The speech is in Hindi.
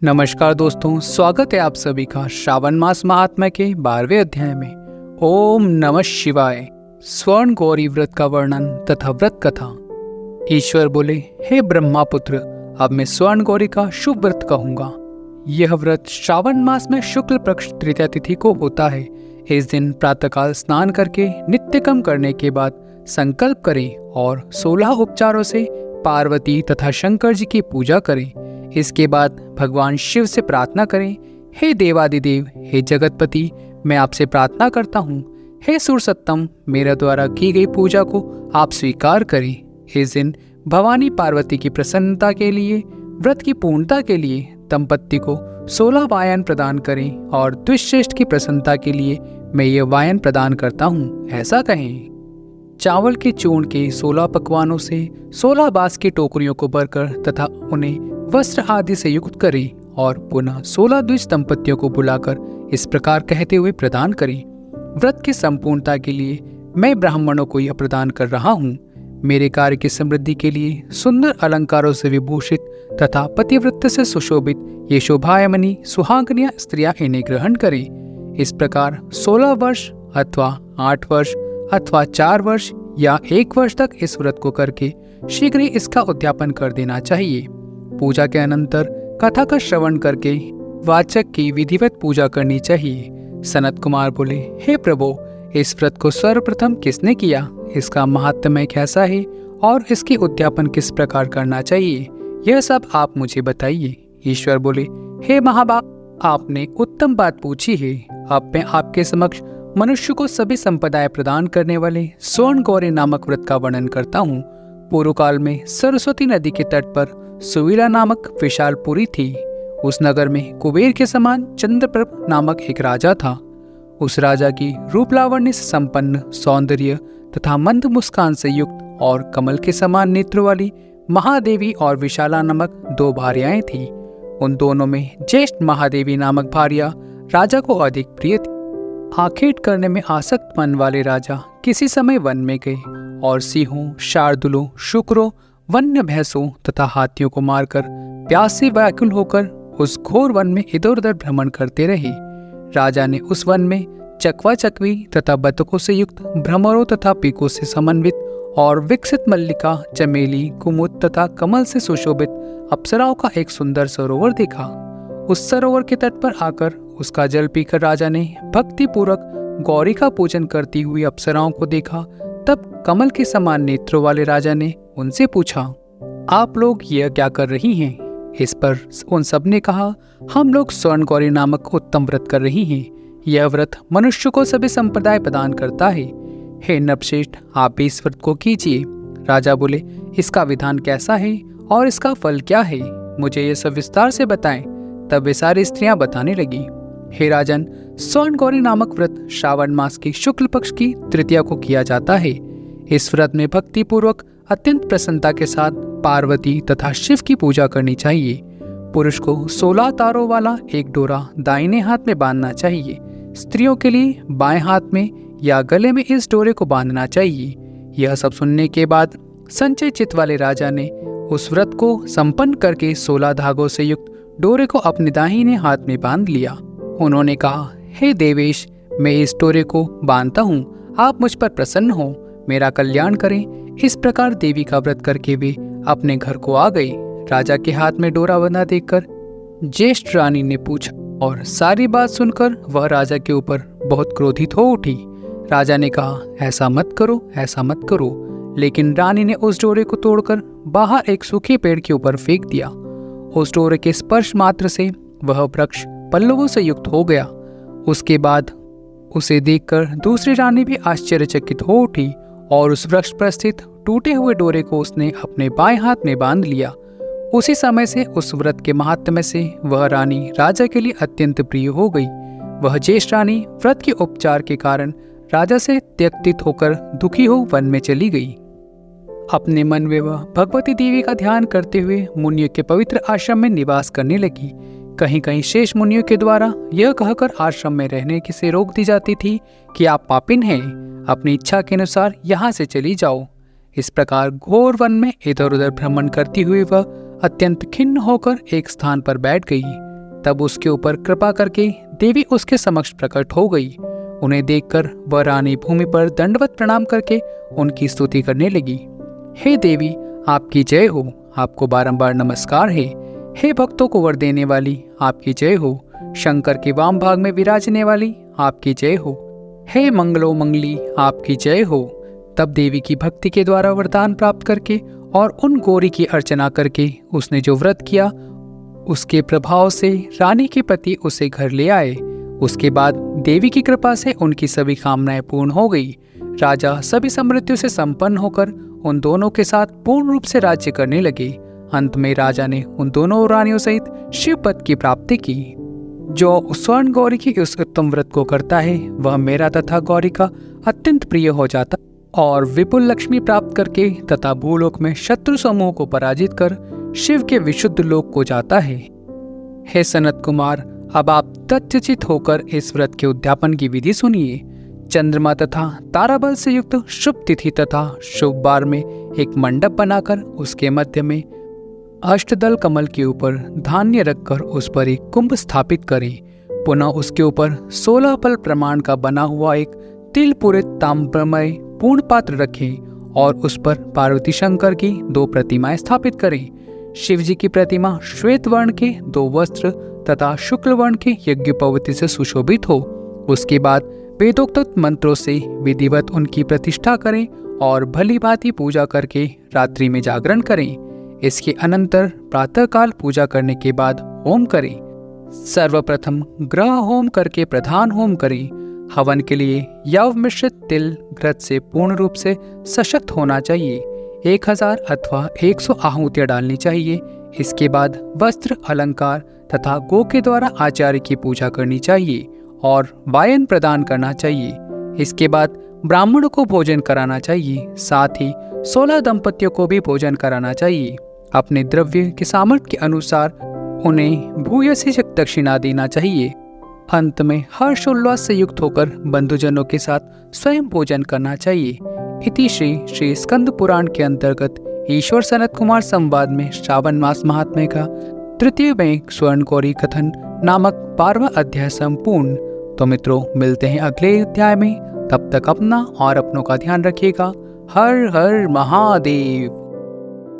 नमस्कार दोस्तों, स्वागत है आप सभी का श्रावण मास महात्म्य के 12वें अध्याय में। ओम नमः शिवाय। स्वर्ण गौरी व्रत का वर्णन तथा व्रत कथा। ईश्वर बोले, हे ब्रह्मापुत्र, अब मैं स्वर्ण गौरी का शुभ व्रत कहूंगा। यह व्रत श्रावण मास में शुक्ल पक्ष तृतीया तिथि को होता है। इस दिन प्रातःकाल स्नान करके नित्य कर्म करने के बाद संकल्प करें और 16 उपचारों से पार्वती तथा शंकर जी की पूजा करें। इसके बाद भगवान शिव से प्रार्थना करें, हे देवादिदेव, हे जगतपति, मैं आपसे प्रार्थना करता हूँ, हे सुरसत्तम, मेरे द्वारा की गई पूजा को आप स्वीकार करें। इस दिन भवानी पार्वती की प्रसन्नता के लिए, व्रत की पूर्णता के लिए दंपत्ति को 16 वायन प्रदान करें और द्विश्रेष्ठ की प्रसन्नता के लिए मैं ये वायन प्रदान करता हूँ, ऐसा कहें। चावल के चूर्ण के 16 पकवानों से 16 बांस की टोकरियों को भरकर तथा उन्हें वस्त्र आदि से युक्त करें और पुनः 16 द्विज दंपतियों को बुलाकर इस प्रकार कहते हुए प्रदान करें, व्रत की संपूर्णता के लिए मैं ब्राह्मणों को यह प्रदान कर रहा हूँ। मेरे कार्य की समृद्धि के लिए सुंदर अलंकारों से विभूषित तथा पतिव्रत से सुशोभित ये शोभायमनी सुहागनिया स्त्रियां इन्हें ग्रहण करें। इस प्रकार 16 वर्ष अथवा 8 वर्ष अथवा 4 वर्ष या 1 वर्ष तक इस व्रत को करके शीघ्र ही इसका उद्यापन कर देना चाहिए। पूजा के अनंतर कथा का श्रवण करके वाचक की विधिवत पूजा करनी चाहिए। सनत कुमार बोले, हे प्रभु, इस व्रत को सर्वप्रथम किसने किया, इसका महात्म्य कैसा है और इसकी उद्यापन किस प्रकार करना चाहिए, यह सब आप मुझे बताइए। ईश्वर बोले, हे महाबाप, आपने उत्तम बात पूछी है। अब मैं आपके समक्ष मनुष्य को सभी संपदाएं प्रदान करने वाले स्वर्ण गौरी नामक व्रत का वर्णन करता हूँ। पूर्व काल में सरस्वती नदी के तट पर सुवीला नामक विशालपुरी थी। उस नगर में कुबेर के समान चंद्रप्रभ नामक एक राजा था। उस राजा की रूप लावण्य से संपन्न, सौंदर्य तथा मंद मुस्कान से युक्त और कमल के समान नेत्रों वाली महादेवी और विशाला नामक 2 भार्याएं थीं। उन दोनों में ज्येष्ठ महादेवी नामक भार्या राजा को अधिक प्रिय थी। आखेट करने में आसक्त मन वाले राजा किसी समय वन में गए और सिंहों, शार्दुलों, शुक्रों, वन्य भैंसों तथा हाथियों को मारकर प्यास से व्याकुल होकर उस घोर वन में इधर उधर भ्रमण करते रहे। राजा ने उस वन में चकवा चकवी तथा बतखों से युक्त भ्रमरों तथा पीकों से समन्वित और विकसित मल्लिका, चमेली, कुमुद तथा कमल से सुशोभित अप्सराओं का एक सुंदर सरोवर देखा। उस सरोवर के तट पर आकर उसका जल पीकर राजा ने भक्ति पूर्वक गौरी का पूजन करती हुई अप्सराओं को देखा। तब कमल के समान नेत्रों वाले राजा ने उनसे पूछा, आप लोग यह क्या कर रही हैं? इस पर उन सब ने कहा, हम लोग स्वर्ण गौरी नामक उत्तम व्रत कर रही हैं। यह व्रत मनुष्य को सभी संप्रदाय प्रदान करता है। हे नरश्रेष्ठ, आप भी इस व्रत को कीजिए। राजा बोले, इसका विधान कैसा है और इसका फल क्या है, मुझे यह सब विस्तार से बताएं। तब वे सारी स्त्रियां बताने लगी, हे राजन, स्वर्ण गौरी नामक व्रत श्रावण मास की शुक्ल पक्ष की तृतीया को किया जाता है। इस व्रत में भक्ति पूर्वक अत्यंत प्रसन्नता के साथ पार्वती तथा शिव की पूजा करनी चाहिए। पुरुष को 16 तारों वाला एक डोरा दाहिने हाथ में बांधना चाहिए। स्त्रियों के लिए बाएं हाथ में या गले में इस डोरे को बांधना चाहिए। यह सब सुनने के बाद संचय चित्त वाले राजा ने उस व्रत को संपन्न करके 16 धागों से युक्त डोरे को अपने दाहिने हाथ में बांध लिया। उन्होंने कहा, हे देवेश, मैं इस डोरे को बांधता हूँ, आप मुझ पर प्रसन्न हो, मेरा कल्याण करें। इस प्रकार देवी का व्रत करके वे अपने घर को आ गई। राजा के हाथ में डोरा बंधा देखकर ज्येष्ठ रानी ने पूछा और सारी बात सुनकर वह राजा के ऊपर बहुत क्रोधित हो उठी। राजा ने कहा, ऐसा मत करो, ऐसा मत करो। लेकिन रानी ने उस डोरे को तोड़कर बाहर एक सूखे पेड़ के ऊपर फेंक दिया। उस डोरे के स्पर्श मात्र से वह वृक्ष पल्लवों से युक्त हो गया। उसके बाद उसे देखकर दूसरी रानी भी आश्चर्यचकित हो उठी और उस वृक्ष पर स्थित टूटे हुए डोरे को उसने अपने बाएं हाथ में बांध लिया। उसी समय से उस व्रत के महात्म्य से वह रानी राजा के लिए अत्यंत प्रिय हो गई। वह ज्येष्ठ रानी व्रत के उपचार के कारण राजा से त्यक्तित होकर दुखी हो वन में चली गई। अपने मन में वह भगवती देवी का ध्यान करते हुए मुनियों के पवित्र आश्रम में निवास करने लगी। कहीं कहीं शेष मुनियों के द्वारा यह कहकर आश्रम में रहने की से रोक दी जाती थी कि आप पापिन हैं, अपनी इच्छा के अनुसार यहाँ से चली जाओ। इस प्रकार घोर वन में इधर उधर भ्रमण करती हुई वह अत्यंत खिन्न होकर एक स्थान पर बैठ गई। तब उसके ऊपर कृपा करके देवी उसके समक्ष प्रकट हो गई। उन्हें देखकर वह रानी भूमि पर दंडवत प्रणाम करके उनकी स्तुति करने लगी। हे देवी, आपकी जय हो, आपको बारंबार नमस्कार है। हे भक्तों को वर देने वाली, आपकी जय हो। शंकर के वाम भाग में विराजने वाली, आपकी जय हो। हे मंगलो मंगली, आपकी जय हो। तब देवी की भक्ति के द्वारा वरदान प्राप्त करके और उन गौरी की अर्चना करके उसने जो व्रत किया, उसके प्रभाव से रानी के पति उसे घर ले आए। उसके बाद देवी की कृपा से उनकी सभी कामनाएं पूर्ण हो गई। राजा सभी समृद्धियों से संपन्न होकर उन दोनों के साथ पूर्ण रूप से राज्य करने लगे। अंत में राजा ने उन दोनों रानियों सहित शिव पद की प्राप्ति की। जो स्वर्ण गौरी की उस उत्तम व्रत को करता है, वह मेरा तथा गौरी का अत्यंत प्रिय हो जाता और विपुल लक्ष्मी प्राप्त करके तथा भूलोक में शत्रु समूह को पराजित कर शिव के विशुद्ध लोक को जाता है। हे सनत कुमार, अब आप तच्चित होकर इस व्रत के उद्यापन की विधि सुनिए। चंद्रमा तथा ताराबल से युक्त शुभ तिथि तथा शुभ बार में एक मंडप बनाकर उसके मध्य में अष्टदल कमल के ऊपर धान्य रखकर उस पर एक कुंभ स्थापित करें। पुनः उसके ऊपर 16 पल प्रमाण का बना हुआ एक तिल पूरित ताम्रमय पूर्ण पात्र रखें और उस पर पार्वती शंकर की 2 प्रतिमाएं स्थापित करें। शिव जी की प्रतिमा श्वेत वर्ण के 2 वस्त्र तथा शुक्ल वर्ण के यज्ञोपवीत से सुशोभित हो। उसके बाद वेदोक्त मंत्रों से विधिवत उनकी प्रतिष्ठा करें और भली भांति पूजा करके रात्रि में जागरण करें। इसके अनंतर प्रातःकाल पूजा करने के बाद होम करें। सर्वप्रथम ग्रह होम करके प्रधान होम करें। हवन के लिए यव मिश्रित तिल घृत से पूर्ण रूप से सशक्त होना चाहिए। 1000 अथवा 100 आहुतियां डालनी चाहिए। इसके बाद वस्त्र अलंकार तथा गो के द्वारा आचार्य की पूजा करनी चाहिए और वायन प्रदान करना चाहिए। इसके बाद ब्राह्मणों को भोजन कराना चाहिए। साथ ही 16 दंपतियों को भी भोजन कराना चाहिए। अपने द्रव्य के सामर्थ्य के अनुसार उन्हें भूयसी दक्षिणा देना चाहिए। अंत में हर्षोल्लास से युक्त होकर बंधुजनों के साथ स्वयं भोजन करना चाहिए। इति श्री स्कंद पुराण के अंतर्गत ईश्वर सनत कुमार संवाद में श्रावण मास महात्म्य का 3 में स्वर्ण गौरी कथन नामक 12वां अध्याय संपूर्ण। तो मित्रों, मिलते हैं अगले अध्याय में। तब तक अपना और अपनों का ध्यान रखिएगा। हर हर महादेव।